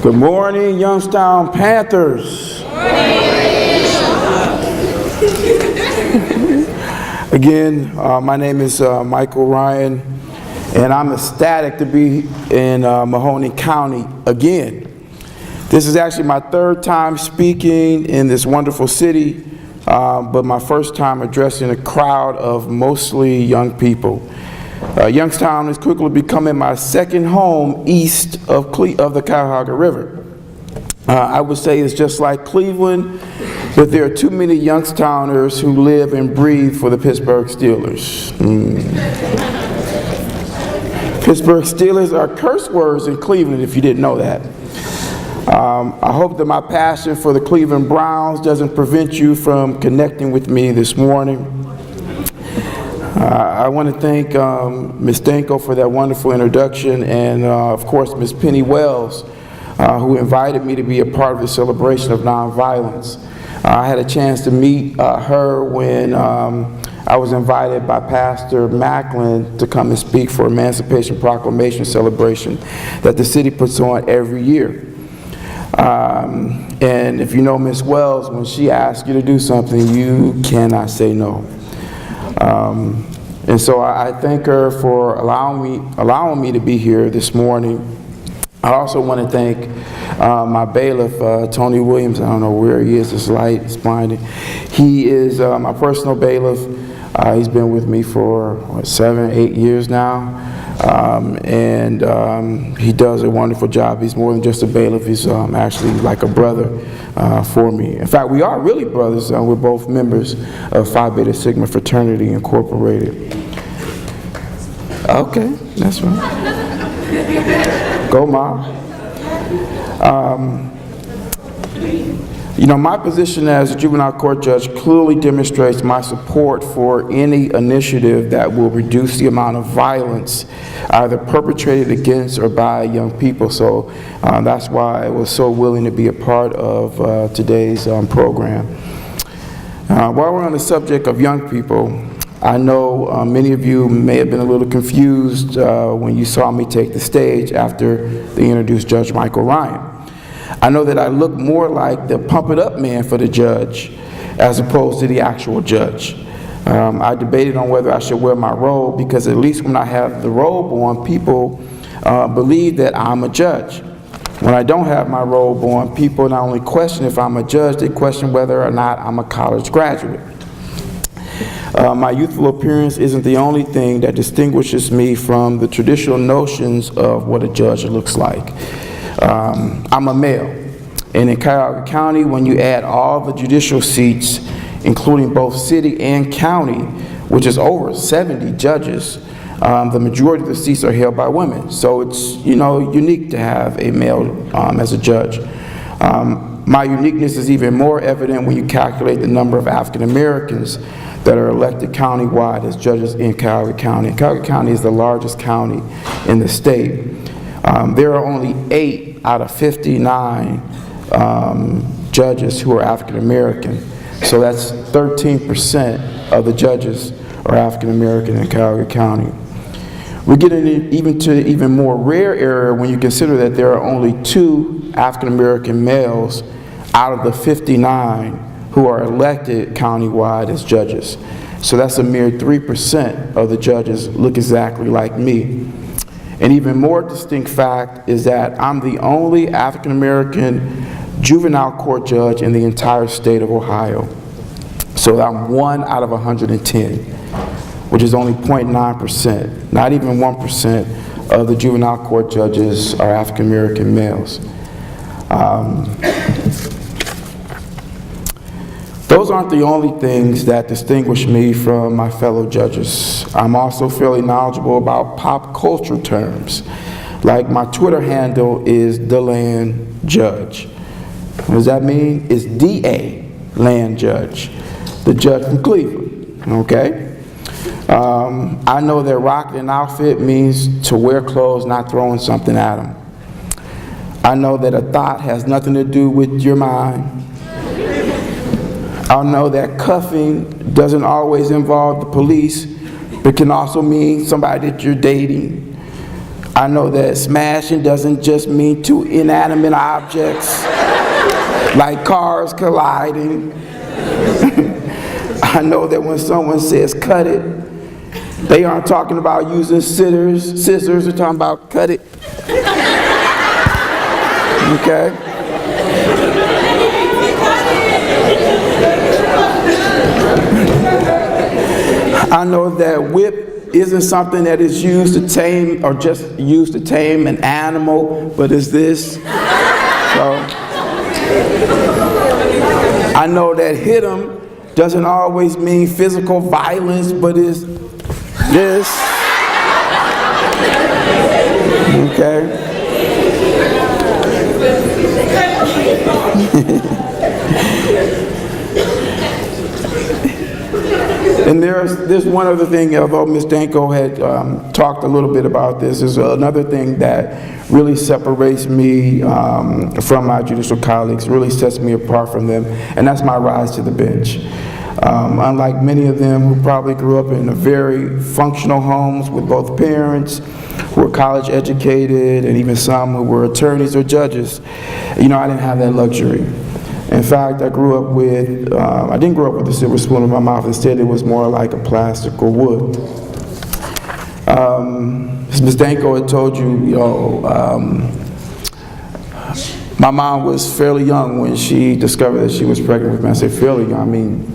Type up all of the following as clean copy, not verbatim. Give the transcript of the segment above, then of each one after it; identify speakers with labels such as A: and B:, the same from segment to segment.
A: Good morning, Youngstown Panthers. Again, my name is Michael Ryan, and I'm ecstatic to be in Mahoning County again. This is actually my third time speaking in this wonderful city, but my first time addressing a crowd of mostly young people. Youngstown is quickly becoming my second home east of the Cuyahoga River. I would say it's just like Cleveland, but there are too many Youngstowners who live and breathe for the Pittsburgh Steelers. Pittsburgh Steelers are curse words in Cleveland, if you didn't know that. I hope that my passion for the Cleveland Browns doesn't prevent you from connecting with me this morning. I want to thank Ms. Danko for that wonderful introduction, and of course Ms. Penny Wells, who invited me to be a part of the celebration of nonviolence. I had a chance to meet her when I was invited by Pastor Macklin to come and speak for Emancipation Proclamation celebration that the city puts on every year. And if you know Ms. Wells, when she asks you to do something, you cannot say no. And so I thank her for allowing me to be here this morning. I also want to thank my bailiff, Tony Williams. I don't know where he is, this light is blinding. He is my personal bailiff. He's been with me for 7, 8 years now. And he does a wonderful job. He's more than just a bailiff. He's actually like a brother for me. In fact, we are really brothers. We're both members of Phi Beta Sigma Fraternity Incorporated. Okay, that's right. Go, Mom. You know, my position as a juvenile court judge clearly demonstrates my support for any initiative that will reduce the amount of violence either perpetrated against or by young people. So that's why I was so willing to be a part of today's program. While we're on the subject of young people, I know many of you may have been a little confused when you saw me take the stage after they introduced Judge Michael Ryan. I know that I look more like the pump it up man for the judge as opposed to the actual judge. I debated on whether I should wear my robe because at least when I have the robe on, people believe that I'm a judge. When I don't have my robe on, people not only question if I'm a judge, they question whether or not I'm a college graduate. My youthful appearance isn't the only thing that distinguishes me from the traditional notions of what a judge looks like. I'm a male, and in Cuyahoga County, when you add all the judicial seats, including both city and county, which is over 70 judges, the majority of the seats are held by women. So it's, you know, unique to have a male as a judge. My uniqueness is even more evident when you calculate the number of African Americans that are elected countywide as judges in Cuyahoga County. Cuyahoga County is the largest county in the state. There are only 8 out of 59 judges who are African American. So that's 13% of the judges are African American in Cuyahoga County. We get into even more rare area when you consider that there are only 2 African American males out of the 59 who are elected countywide as judges. So that's a mere 3% of the judges look exactly like me. An even more distinct fact is that I'm the only African American juvenile court judge in the entire state of Ohio. So I'm 1 out of 110, which is only 0.9%. Not even 1% of the juvenile court judges are African American males. Those aren't the only things that distinguish me from my fellow judges. I'm also fairly knowledgeable about pop culture terms. Like my Twitter handle is DeLand Judge. What does that mean? It's D.A. Land Judge, the judge from Cleveland, okay? I know that rocking an outfit means to wear clothes, not throwing something at them. I know that a thought has nothing to do with your mind. I know that cuffing doesn't always involve the police, but can also mean somebody that you're dating. I know that smashing doesn't just mean two inanimate objects like cars colliding. I know that when someone says cut it, they aren't talking about using scissors, they're talking about cut it. Okay? I know that whip isn't something that is used to tame or just used to tame an animal, but is this. So I know that hit 'em doesn't always mean physical violence, but is this. Okay? And there's one other thing, although Ms. Danko had talked a little bit about this, there's another thing that really separates me from my judicial colleagues, really sets me apart from them, and that's my rise to the bench. Unlike many of them who probably grew up in very functional homes with both parents who were college educated and even some who were attorneys or judges, you know, I didn't have that luxury. In fact, I grew up with, I didn't grow up with a silver spoon in my mouth. Instead, it was more like a plastic or wood. As Ms. Danko had told you, my mom was fairly young when she discovered that she was pregnant with me. I say fairly young, I mean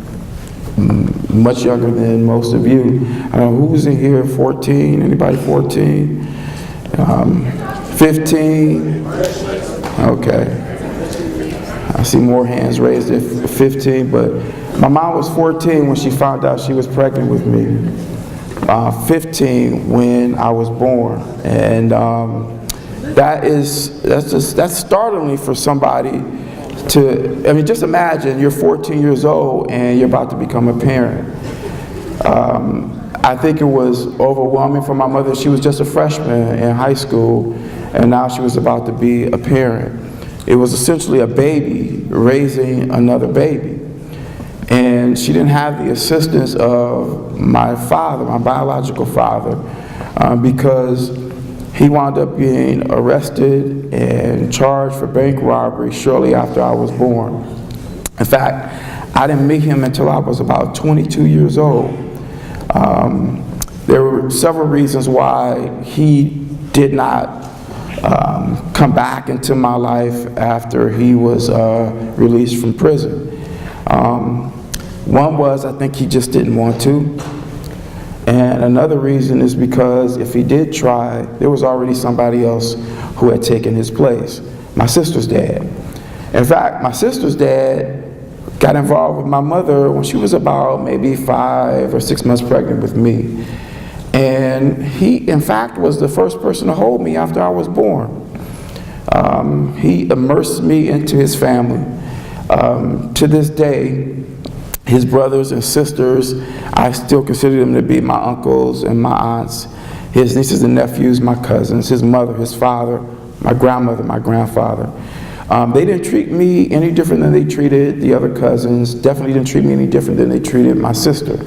A: much younger than most of you. I don't know, who was in here, 14? Anybody 14? 15? Okay. I see more hands raised at 15, but my mom was 14 when she found out she was pregnant with me. 15 when I was born, and that's startling for somebody to. I mean, just imagine you're 14 years old and you're about to become a parent. I think it was overwhelming for my mother. She was just a freshman in high school, and now she was about to be a parent. It was essentially a baby raising another baby. And she didn't have the assistance of my father, my biological father, because he wound up being arrested and charged for bank robbery shortly after I was born. In fact, I didn't meet him until I was about 22 years old. There were several reasons why he did not come back into my life after he was released from prison. One was, I think he just didn't want to. And another reason is because if he did try, there was already somebody else who had taken his place, my sister's dad. In fact, my sister's dad got involved with my mother when she was about maybe 5 or 6 months pregnant with me. And he, in fact, was the first person to hold me after I was born. He immersed me into his family. To this day, his brothers and sisters, I still consider them to be my uncles and my aunts, his nieces and nephews, my cousins, his mother, his father, my grandmother, my grandfather. They didn't treat me any different than they treated the other cousins, definitely didn't treat me any different than they treated my sister.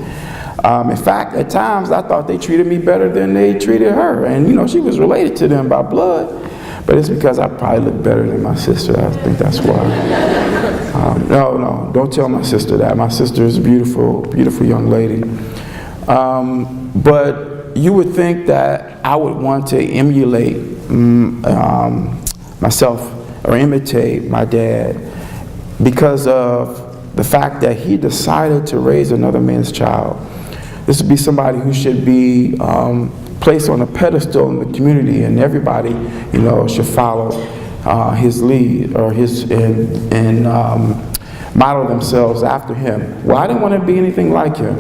A: In fact, at times, I thought they treated me better than they treated her. And, you know, she was related to them by blood, but it's because I probably look better than my sister. I think that's why. No, don't tell my sister that. My sister is a beautiful, beautiful young lady. But you would think that I would want to emulate myself or imitate my dad because of the fact that he decided to raise another man's child. This would be somebody who should be placed on a pedestal in the community, and everybody, you know, should follow his lead or his and model themselves after him. Well, I didn't want to be anything like him,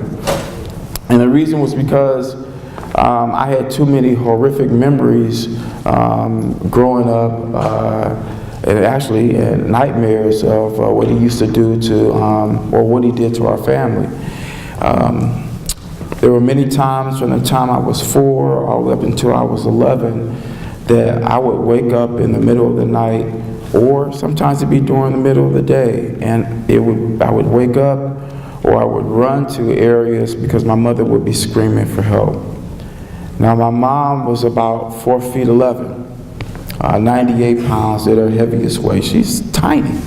A: and the reason was because I had too many horrific memories growing up, and actually nightmares of what he used to do to, or what he did to our family. There were many times from the time I was 4 all the way up until I was 11 that I would wake up in the middle of the night, or sometimes it'd be during the middle of the day, and I would wake up or I would run to areas because my mother would be screaming for help. Now, my mom was about 4 feet 11, 98 pounds at her heaviest weight. She's tiny.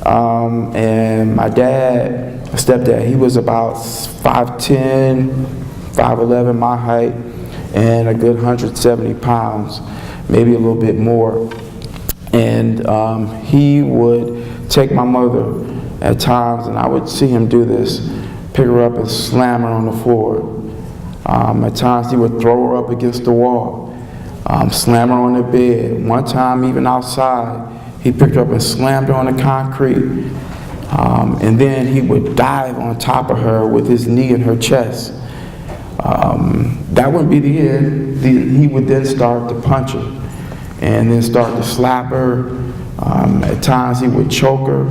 A: And my dad, stepdad, he was about 5'10", 5'11", my height, and a good 170 pounds, maybe a little bit more. And he would take my mother at times, and I would see him do this, pick her up and slam her on the floor. At times he would throw her up against the wall, slam her on the bed. One time, even outside, he picked her up and slammed her on the concrete. And then he would dive on top of her with his knee in her chest. That wouldn't be the end. He would then start to punch her and then start to slap her. At times he would choke her.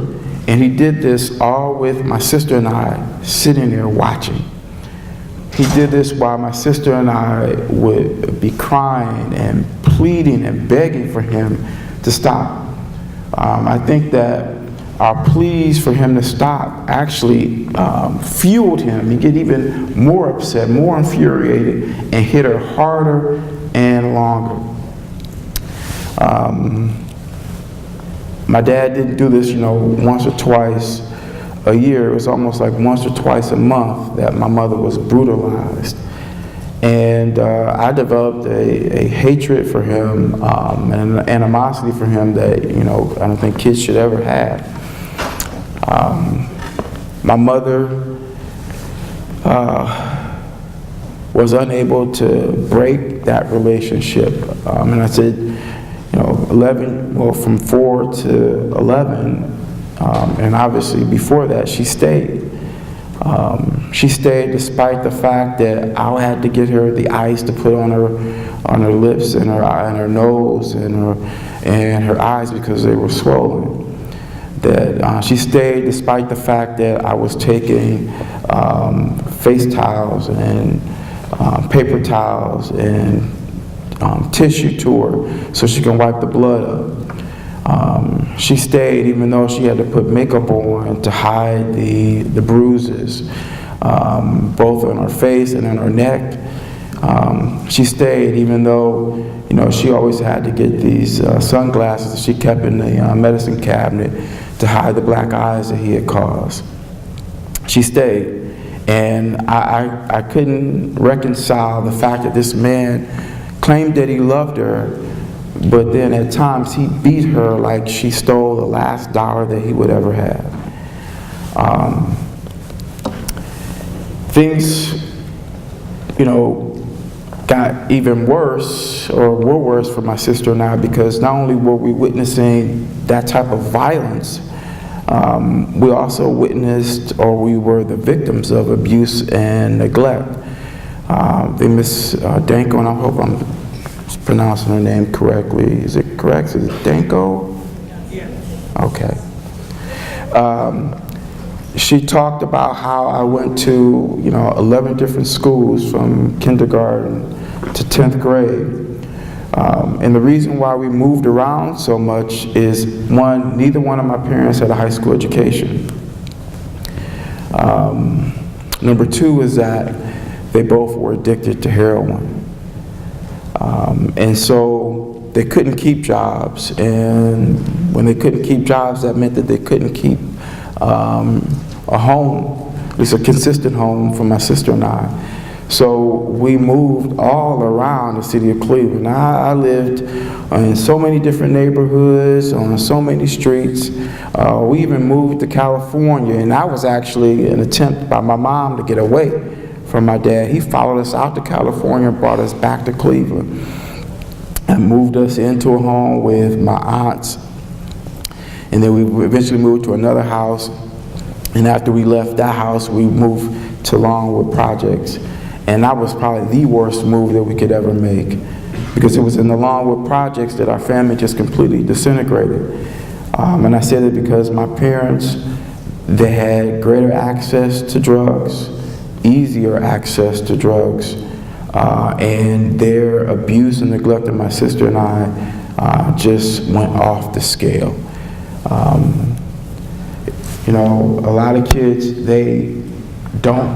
A: And he did this all with my sister and I sitting there watching. He did this while my sister and I would be crying and pleading and begging for him to stop. I think that our pleas for him to stop actually fueled him. He'd get even more upset, more infuriated, and hit her harder and longer. My dad didn't do this, once or twice a year. It was almost like once or twice a month that my mother was brutalized. And I developed a hatred for him and an animosity for him that, I don't think kids should ever have. My mother was unable to break that relationship. And I said, from 4 to 11, and obviously before that, she stayed. She stayed despite the fact that I had to get her the ice to put on her lips and her eye and her nose and her eyes because they were swollen. That she stayed despite the fact that I was taking face towels and paper towels and tissue to her so she can wipe the blood up. She stayed even though she had to put makeup on to hide the bruises, both on her face and on her neck. She stayed even though, she always had to get these sunglasses that she kept in the medicine cabinet to hide the black eyes that he had caused. She stayed. And I couldn't reconcile the fact that this man claimed that he loved her, but then at times he beat her like she stole the last dollar that he would ever have. Things, got even worse, or were worse for my sister and I, because not only were we witnessing that type of violence, we also witnessed, or we were the victims of abuse and neglect. Miss Danko, and I hope I'm pronouncing her name correctly. Is it correct? Is it Danko? Yeah. Okay. She talked about how I went to, 11 different schools from kindergarten to 10th grade. And the reason why we moved around so much is, one, neither one of my parents had a high school education. Number two is that they both were addicted to heroin. And so they couldn't keep jobs. And when they couldn't keep jobs, that meant that they couldn't keep a home, at least a consistent home for my sister and I. So we moved all around the city of Cleveland. I lived in so many different neighborhoods, on so many streets. We even moved to California, and that was actually an attempt by my mom to get away from my dad. He followed us out to California and brought us back to Cleveland and moved us into a home with my aunts. And then we eventually moved to another house. And after we left that house, we moved to Longwood Projects. And that was probably the worst move that we could ever make, because it was in the Longwood Projects that our family just completely disintegrated. And I said it because my parents, they had greater access to drugs, easier access to drugs, and their abuse and neglect of my sister and I just went off the scale. A lot of kids, they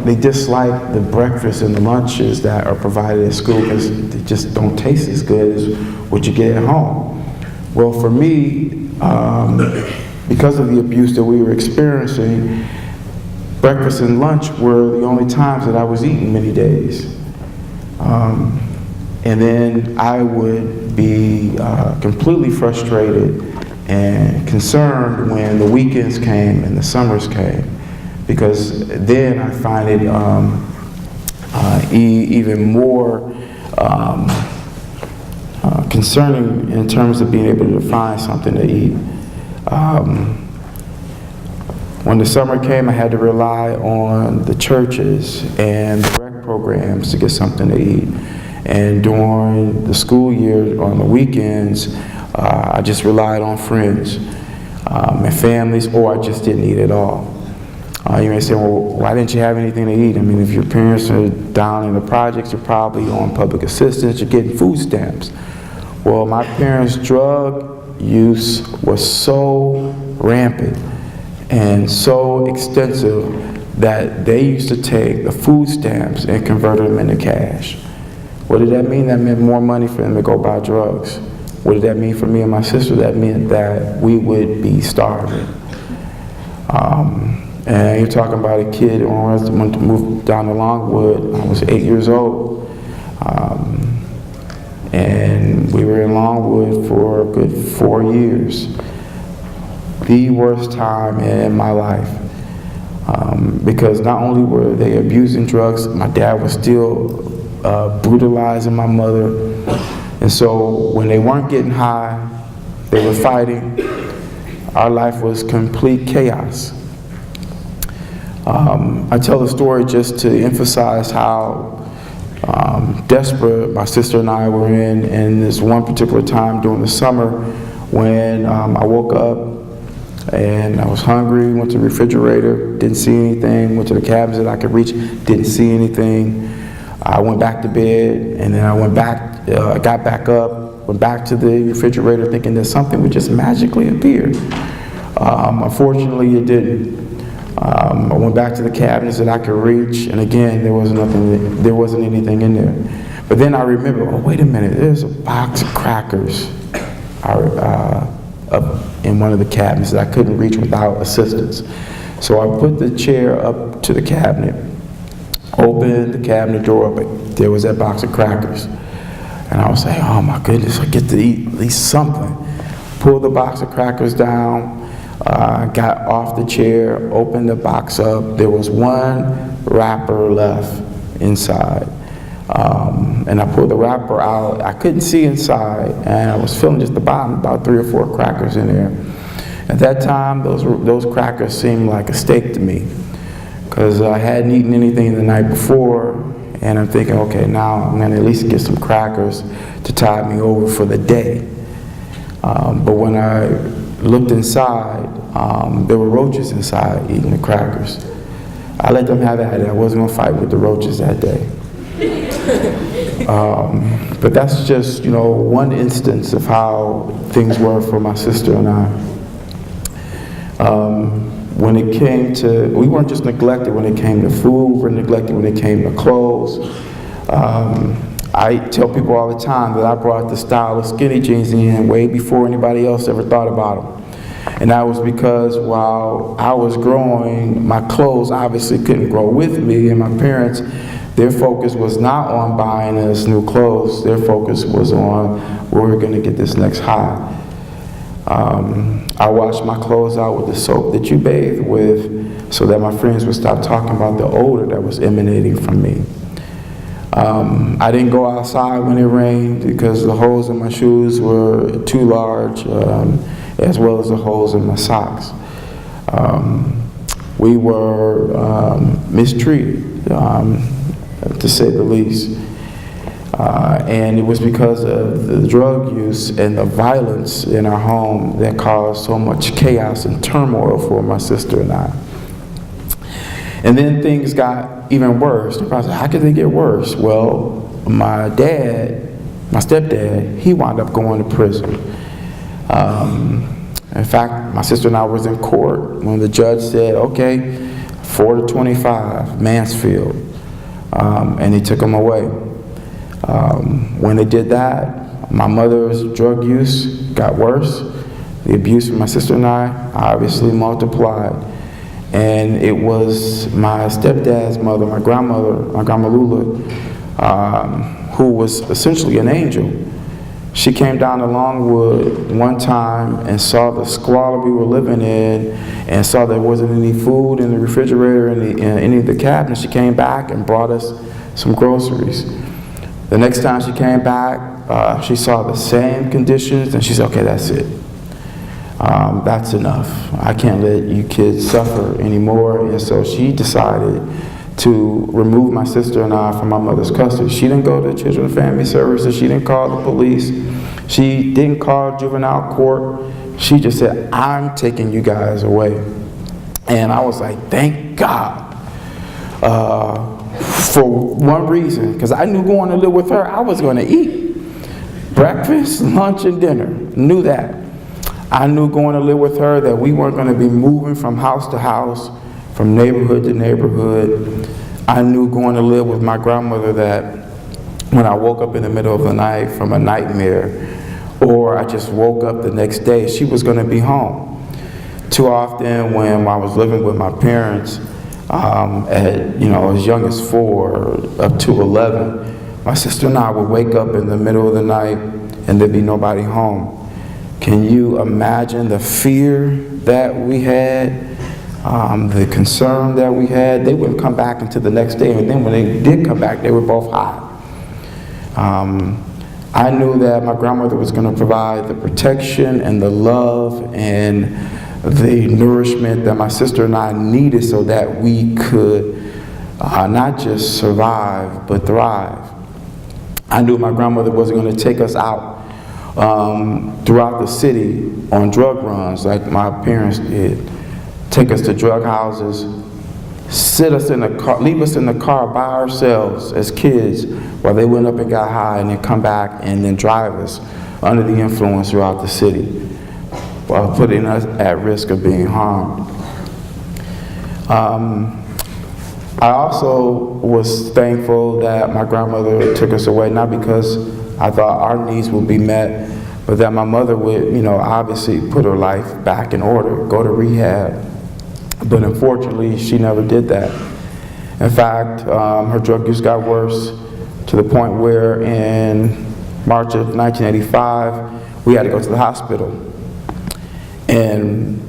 A: they dislike the breakfast and the lunches that are provided at school because they just don't taste as good as what you get at home. Well, for me, because of the abuse that we were experiencing, breakfast and lunch were the only times that I was eating many days. And then I would be completely frustrated and concerned when the weekends came and the summers came, because then I find it even more concerning in terms of being able to find something to eat. When the summer came, I had to rely on the churches and the rec programs to get something to eat. And during the school year, on the weekends, I just relied on friends and families, or I just didn't eat at all. You may say, well, why didn't you have anything to eat? I mean, if your parents are down in the projects, you're probably on public assistance, you're getting food stamps. Well, my parents' drug use was so rampant and so extensive that they used to take the food stamps and convert them into cash. What did that mean? That meant more money for them to go buy drugs. What did that mean for me and my sister? That meant that we would be starving. And you're talking about a kid who went to move down to Longwood. I was 8 years old. And we were in Longwood for a good 4 years. The worst time in my life. Because not only were they abusing drugs, my dad was still brutalizing my mother. And so when they weren't getting high, they were fighting. Our life was complete chaos. I tell the story just to emphasize how desperate my sister and I were in this one particular time during the summer when I woke up and I was hungry, went to the refrigerator, didn't see anything, went to the cabinets that I could reach, didn't see anything. I went back to bed, and then I went back, got back up, went back to the refrigerator thinking that something would just magically appear. Unfortunately, it didn't. I went back to the cabinets that I could reach, and again, there wasn't anything in there. But then I remember, oh, wait a minute, there's a box of crackers up in one of the cabinets that I couldn't reach without assistance. So I put the chair up to the cabinet, opened the cabinet door up, there was that box of crackers. And I was saying, oh my goodness, I get to eat at least something. Pulled the box of crackers down, got off the chair, opened the box up. There was one wrapper left inside. And I pulled the wrapper out. I couldn't see inside, and I was feeling just the bottom, about 3 or 4 crackers in there. At that time, those crackers seemed like a steak to me, because I hadn't eaten anything the night before, and I'm thinking, okay, now I'm going to at least get some crackers to tide me over for the day. But when I looked inside, there were roaches inside eating the crackers. I let them have at it. I wasn't going to fight with the roaches that day. But that's just, one instance of how things were for my sister and I. When it came to, we weren't just neglected when it came to food, we were neglected when it came to clothes. I tell people all the time that I brought the style of skinny jeans in way before anybody else ever thought about them. And that was because while I was growing, my clothes obviously couldn't grow with me, and my parents, their focus was not on buying us new clothes. Their focus was on where we're going to get this next high. I washed my clothes out with the soap that you bathe with so that my friends would stop talking about the odor that was emanating from me. I didn't go outside when it rained because the holes in my shoes were too large, as well as the holes in my socks. We were mistreated, to say the least. And it was because of the drug use and the violence in our home that caused so much chaos and turmoil for my sister and I. And then things got even worse. I said, how could they get worse? Well, my stepdad, he wound up going to prison. In fact, my sister and I was in court when the judge said, okay, 4 to 25, Mansfield, and he took them away. When they did that, my mother's drug use got worse. The abuse from my sister and I obviously multiplied. And it was my stepdad's mother, my Grandma Lula, who was essentially an angel. She came down to Longwood one time and saw the squalor we were living in and saw there wasn't any food in the refrigerator in any of the cabinets. She came back and brought us some groceries. The next time she came back, she saw the same conditions and she said, okay, that's it. That's enough. I can't let you kids suffer anymore. And so she decided to remove my sister and I from my mother's custody. She didn't go to Children and Family Services. She didn't call the police. She didn't call juvenile court. She just said, I'm taking you guys away. And I was like, thank God. For one reason, because I knew going to live with her, I was going to eat. Breakfast, lunch, and dinner. Knew that. I knew going to live with her that we weren't going to be moving from house to house, from neighborhood to neighborhood. I knew going to live with my grandmother that when I woke up in the middle of the night from a nightmare, or I just woke up the next day, she was going to be home. Too often when I was living with my parents, at as young as 4 up to 11, my sister and I would wake up in the middle of the night and there'd be nobody home. Can you imagine the fear that we had? The concern that we had? They wouldn't come back until the next day, and then when they did come back, they were both high. I knew that my grandmother was going to provide the protection and the love and the nourishment that my sister and I needed so that we could not just survive, but thrive. I knew my grandmother wasn't going to take us out throughout the city on drug runs like my parents did. Take us to drug houses, sit us in the car, leave us in the car by ourselves as kids while they went up and got high, and then come back and then drive us under the influence throughout the city while putting us at risk of being harmed. I also was thankful that my grandmother took us away, not because I thought our needs would be met, but that my mother would, obviously put her life back in order, go to rehab. But unfortunately, she never did that. In fact, her drug use got worse to the point where in March of 1985, we had to go to the hospital. And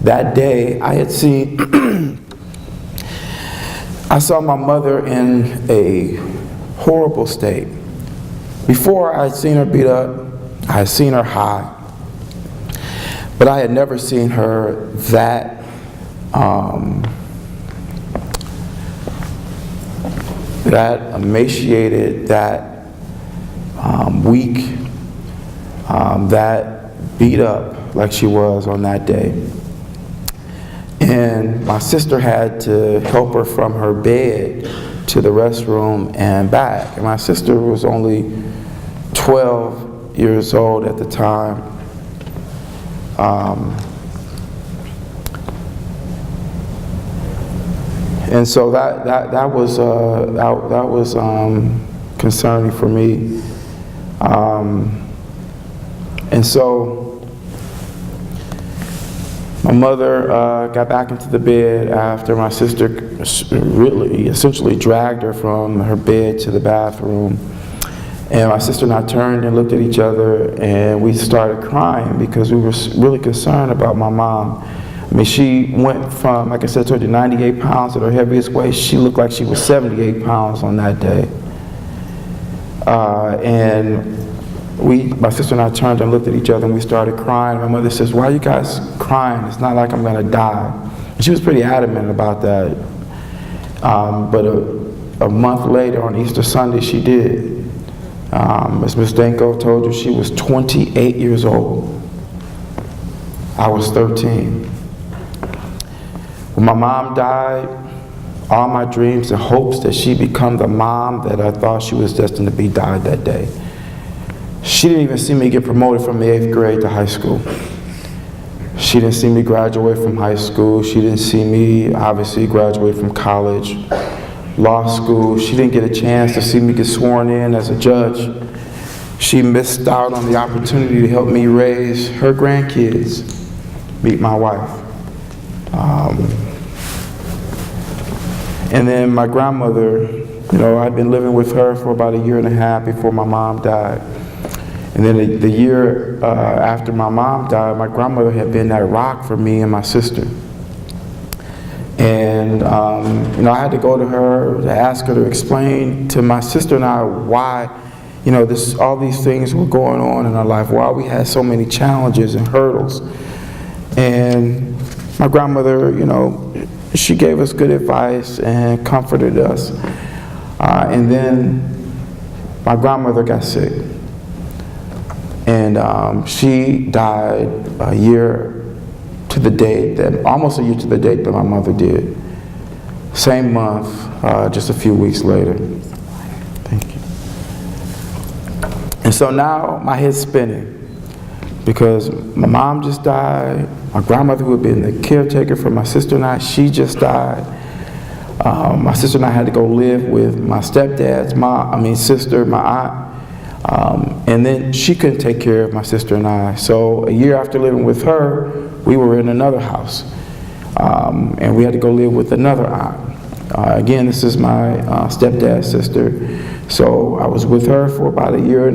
A: that day, I saw my mother in a horrible state. Before I had seen her beat up, I had seen her high, but I had never seen her that emaciated, that weak, that beat up like she was on that day. And my sister had to help her from her bed to the restroom and back. And my sister was only 12 years old at the time. And so that was concerning for me. And so my mother got back into the bed after my sister really essentially dragged her from her bed to the bathroom. And my sister and I turned and looked at each other, and we started crying because we were really concerned about my mom. I mean, she went from, like I said, told you, 98 pounds at her heaviest weight. She looked like she was 78 pounds on that day. And my sister and I turned and looked at each other, and we started crying. My mother says, "Why are you guys crying? It's not like I'm going to die." And she was pretty adamant about that. But a month later, on Easter Sunday, she did. As Ms. Danko told you, she was 28 years old. I was 13. When my mom died, all my dreams and hopes that she become the mom that I thought she was destined to be died that day. She didn't even see me get promoted from the 8th grade to high school. She didn't see me graduate from high school. She didn't see me, obviously, graduate from college, law school. She didn't get a chance to see me get sworn in as a judge. She missed out on the opportunity to help me raise her grandkids, meet my wife. And then my grandmother, I'd been living with her for about 1.5 years before my mom died. And then the year after my mom died, my grandmother had been that rock for me and my sister. And, I had to go to her to ask her to explain to my sister and I why, all these things were going on in our life, why we had so many challenges and hurdles. And my grandmother, she gave us good advice and comforted us. And then my grandmother got sick. And she died almost a year to the date that my mother did. Same month, just a few weeks later. Thank you. And so now my head's spinning because my mom just died. My grandmother, who had been the caretaker for my sister and I, she just died. My sister and I had to go live with my stepdad's sister, my aunt. And then she couldn't take care of my sister and I. So a year after living with her, we were in another house. And we had to go live with another aunt. Again, this is my stepdad's sister. So I was with her for about 1.5 years.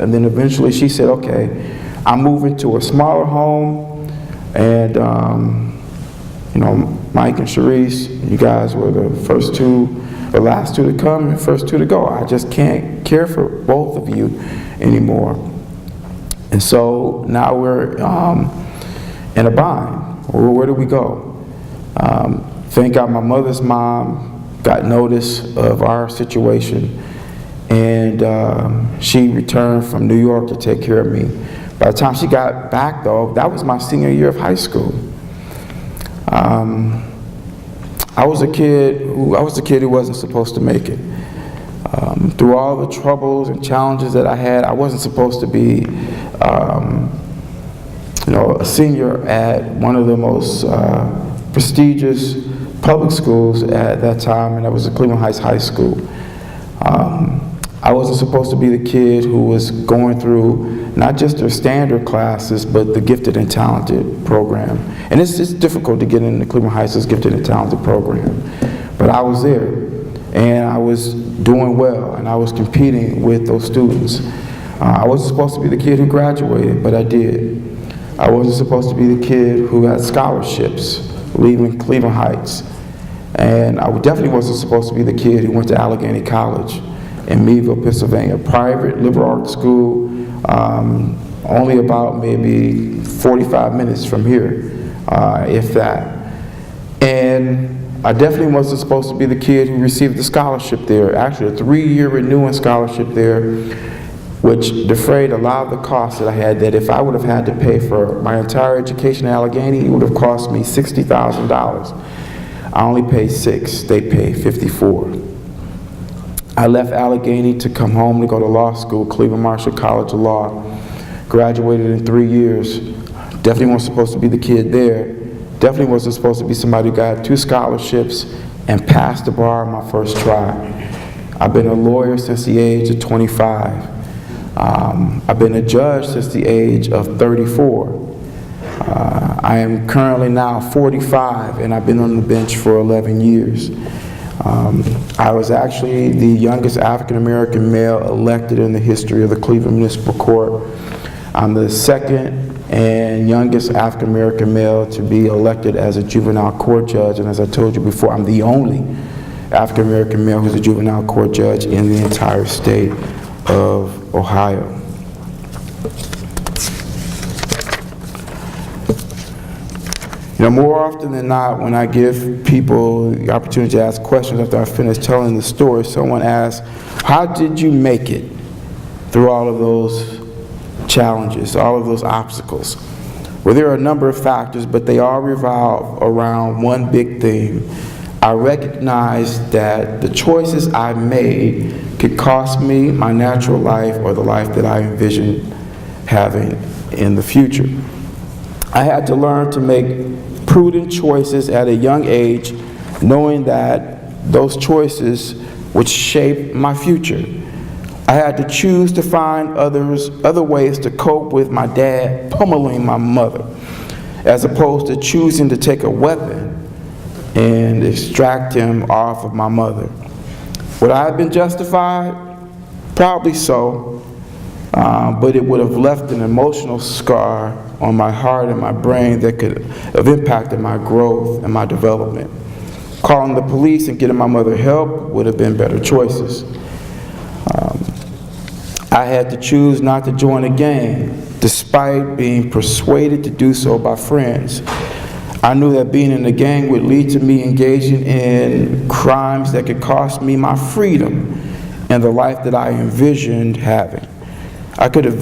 A: And then eventually she said, okay, I'm moving to a smaller home. And, Mike and Sharice, you guys were the last two to come and first two to go. I just can't care for both of you anymore. And so now we're in a bind. Where do we go? Thank God my mother's mom got notice of our situation, and she returned from New York to take care of me. By the time she got back, though, that was my senior year of high school. I was a kid who wasn't supposed to make it. Through all the troubles and challenges that I had, I wasn't supposed to be, a senior at one of the most prestigious public schools at that time, and that was the Cleveland Heights High School. I wasn't supposed to be the kid who was going through not just their standard classes, but the gifted and talented program. And it's difficult to get into Cleveland Heights' gifted and talented program. But I was there, and I was doing well, and I was competing with those students. I wasn't supposed to be the kid who graduated, but I did. I wasn't supposed to be the kid who had scholarships leaving Cleveland Heights. And I definitely wasn't supposed to be the kid who went to Allegheny College in Meadville, Pennsylvania, private liberal arts school, only about maybe 45 minutes from here, if that. And I definitely wasn't supposed to be the kid who received the scholarship there, actually a 3-year renewing scholarship there, which defrayed a lot of the costs that I had, that if I would have had to pay for my entire education at Allegheny, it would have cost me $60,000. I only paid $6,000, they paid $54,000. I left Allegheny to come home to go to law school, Cleveland Marshall College of Law. Graduated in 3 years. Definitely wasn't supposed to be the kid there. Definitely wasn't supposed to be somebody who got 2 scholarships and passed the bar on my first try. I've been a lawyer since the age of 25. I've been a judge since the age of 34. I am currently now 45, and I've been on the bench for 11 years. I was actually the youngest African-American male elected in the history of the Cleveland Municipal Court. I'm the second and youngest African-American male to be elected as a juvenile court judge, and as I told you before, I'm the only African-American male who's a juvenile court judge in the entire state of Ohio. More often than not, when I give people the opportunity to ask questions after I finish telling the story, someone asks, how did you make it through all of those challenges, all of those obstacles? Well, there are a number of factors, but they all revolve around one big theme. I recognized that the choices I made could cost me my natural life or the life that I envisioned having in the future. I had to learn to make prudent choices at a young age, knowing that those choices would shape my future. I had to choose to find other ways to cope with my dad pummeling my mother, as opposed to choosing to take a weapon and extract him off of my mother. Would I have been justified? Probably so, but it would have left an emotional scar on my heart and my brain that could have impacted my growth and my development. Calling the police and getting my mother help would have been better choices. I had to choose not to join a gang, despite being persuaded to do so by friends. I knew that being in a gang would lead to me engaging in crimes that could cost me my freedom and the life that I envisioned having. I couldn't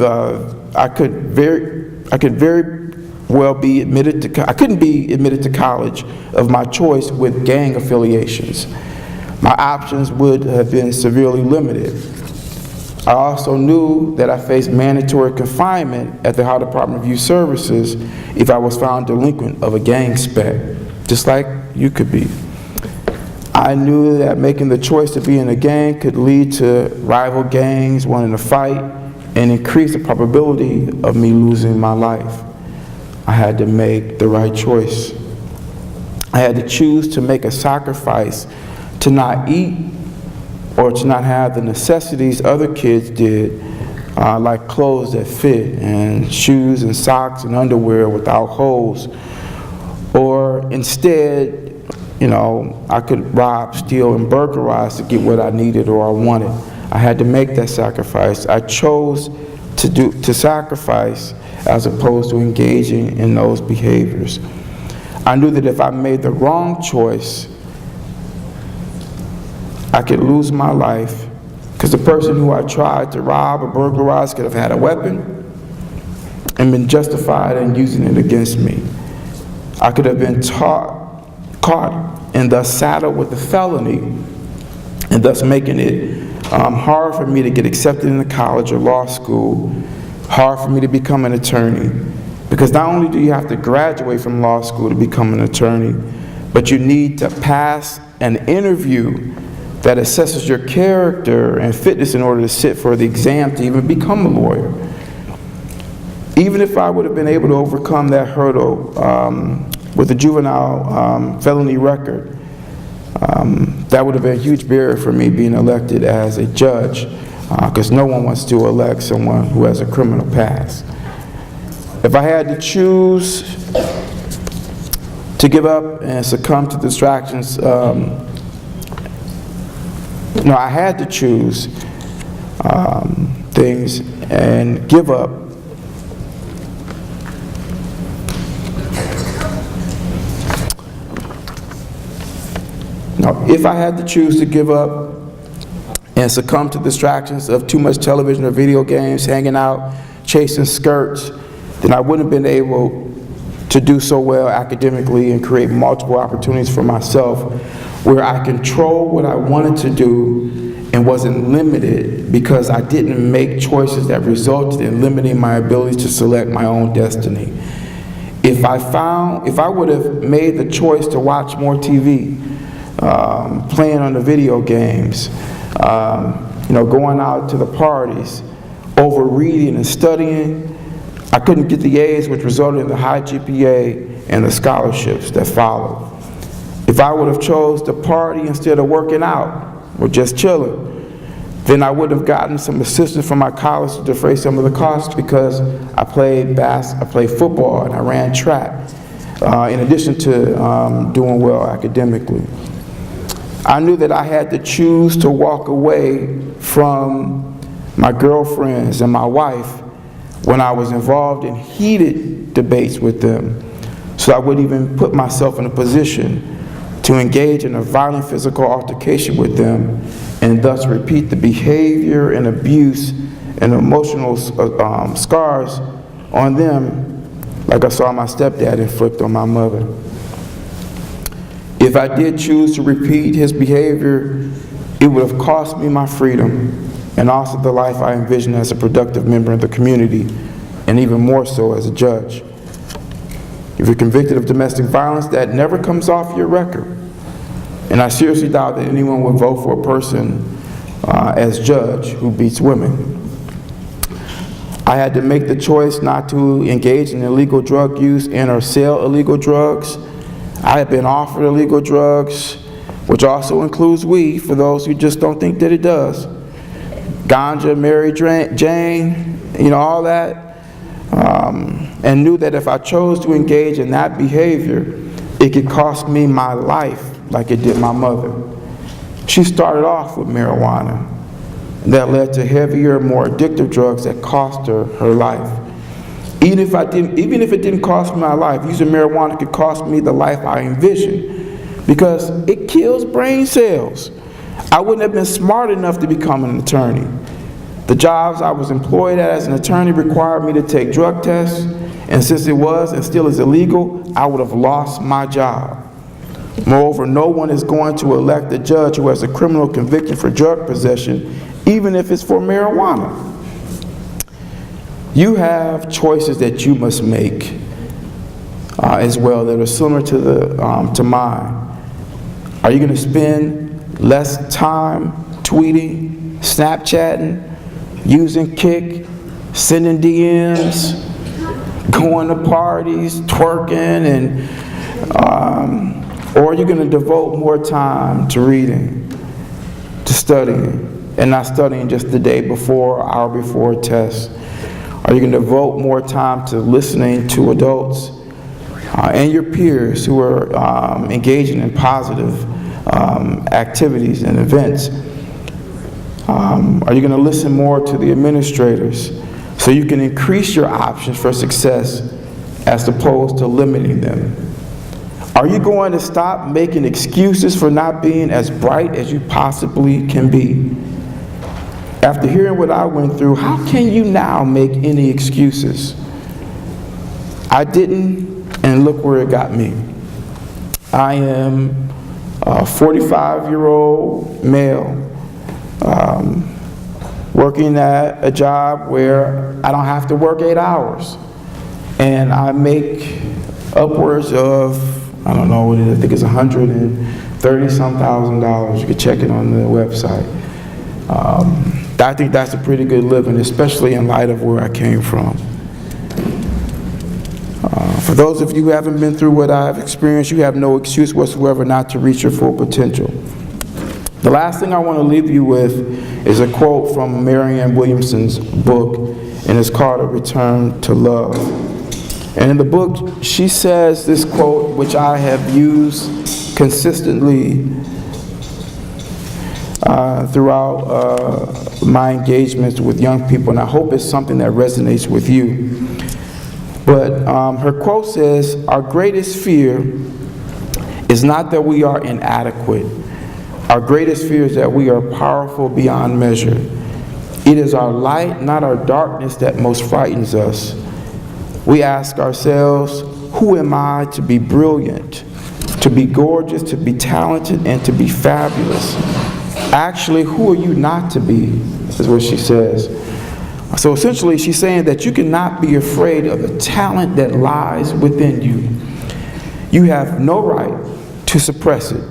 A: be admitted to college of my choice with gang affiliations. My options would have been severely limited. I also knew that I faced mandatory confinement at the Ohio Department of Youth Services if I was found delinquent of a gang spec, just like you could be. I knew that making the choice to be in a gang could lead to rival gangs wanting to fight and increase the probability of me losing my life. I had to make the right choice. I had to choose to make a sacrifice to not eat or to not have the necessities other kids did, like clothes that fit and shoes and socks and underwear without holes. Or instead, I could rob, steal, and burglarize to get what I needed or I wanted. I had to make that sacrifice. I chose to sacrifice as opposed to engaging in those behaviors. I knew that if I made the wrong choice, I could lose my life, because the person who I tried to rob or burglarize could have had a weapon and been justified in using it against me. I could have been caught and thus saddled with a felony, and thus making it hard for me to get accepted into college or law school, hard for me to become an attorney. Because not only do you have to graduate from law school to become an attorney, but you need to pass an interview that assesses your character and fitness in order to sit for the exam to even become a lawyer. Even if I would have been able to overcome that hurdle with a juvenile felony record, that would have been a huge barrier for me being elected as a judge, because no one wants to elect someone who has a criminal past. If I had to choose to give up and succumb to distractions, I had to choose things and give up. Now, if I had to choose to give up and succumb to distractions of too much television or video games, hanging out, chasing skirts, then I wouldn't have been able to do so well academically and create multiple opportunities for myself where I control what I wanted to do and wasn't limited because I didn't make choices that resulted in limiting my ability to select my own destiny. If I would have made the choice to watch more TV, playing on the video games, going out to the parties, over reading and studying, I couldn't get the A's, which resulted in the high GPA and the scholarships that followed. If I would have chose to party instead of working out or just chilling, then I would have gotten some assistance from my college to defray some of the costs because I played football and I ran track, in addition to doing well academically. I knew that I had to choose to walk away from my girlfriends and my wife when I was involved in heated debates with them, so I wouldn't even put myself in a position to engage in a violent physical altercation with them and thus repeat the behavior and abuse and emotional scars on them like I saw my stepdad inflict on my mother. If I did choose to repeat his behavior, it would have cost me my freedom and also the life I envisioned as a productive member of the community, and even more so as a judge. If you're convicted of domestic violence, that never comes off your record. And I seriously doubt that anyone would vote for a person as judge who beats women. I had to make the choice not to engage in illegal drug use and or sell illegal drugs. I had been offered illegal drugs, which also includes weed, for those who just don't think that it does. Ganja, Mary Jane, all that. And knew that if I chose to engage in that behavior, it could cost me my life like it did my mother. She started off with marijuana. That led to heavier, more addictive drugs that cost her her life. Even if it didn't cost me my life, using marijuana could cost me the life I envisioned, because it kills brain cells. I wouldn't have been smart enough to become an attorney. The jobs I was employed at as an attorney required me to take drug tests, and since it was and still is illegal, I would have lost my job. Moreover, no one is going to elect a judge who has a criminal conviction for drug possession, even if it's for marijuana. You have choices that you must make as well that are similar to mine. Are you going to spend less time tweeting, Snapchatting, using Kik, sending DMs, going to parties, twerking, and or are you going to devote more time to reading, to studying, and not studying just the day before, hour before a test? Are you going to devote more time to listening to adults and your peers who are engaging in positive activities and events? Are you going to listen more to the administrators so you can increase your options for success as opposed to limiting them? Are you going to stop making excuses for not being as bright as you possibly can be? After hearing what I went through, how can you now make any excuses? I didn't, and look where it got me. I am a 45-year-old male working at a job where I don't have to work 8 hours. And I make upwards of, I don't know what it is, I think it's $130-some thousand. You can check it on the website. I think that's a pretty good living, especially in light of where I came from. For those of you who haven't been through what I've experienced, you have no excuse whatsoever not to reach your full potential. The last thing I want to leave you with is a quote from Marianne Williamson's book, and it's called A Return to Love. And in the book, she says this quote, which I have used consistently throughout my engagements with young people, and I hope it's something that resonates with you. But her quote says, "Our greatest fear is not that we are inadequate. Our greatest fear is that we are powerful beyond measure. It is our light, not our darkness, that most frightens us. We ask ourselves, who am I to be brilliant, to be gorgeous, to be talented, and to be fabulous? Actually, who are you not to be?" is what she says. So essentially, she's saying that you cannot be afraid of the talent that lies within you. You have no right to suppress it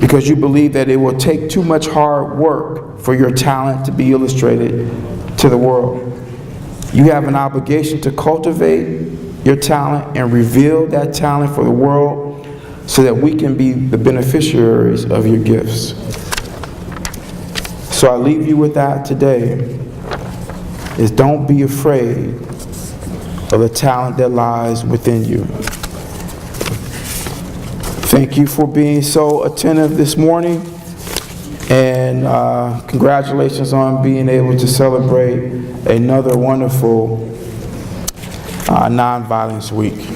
A: because you believe that it will take too much hard work for your talent to be illustrated to the world. You have an obligation to cultivate your talent and reveal that talent for the world so that we can be the beneficiaries of your gifts. So I leave you with that today, is don't be afraid of the talent that lies within you. Thank you for being so attentive this morning, and congratulations on being able to celebrate another wonderful Nonviolence Week.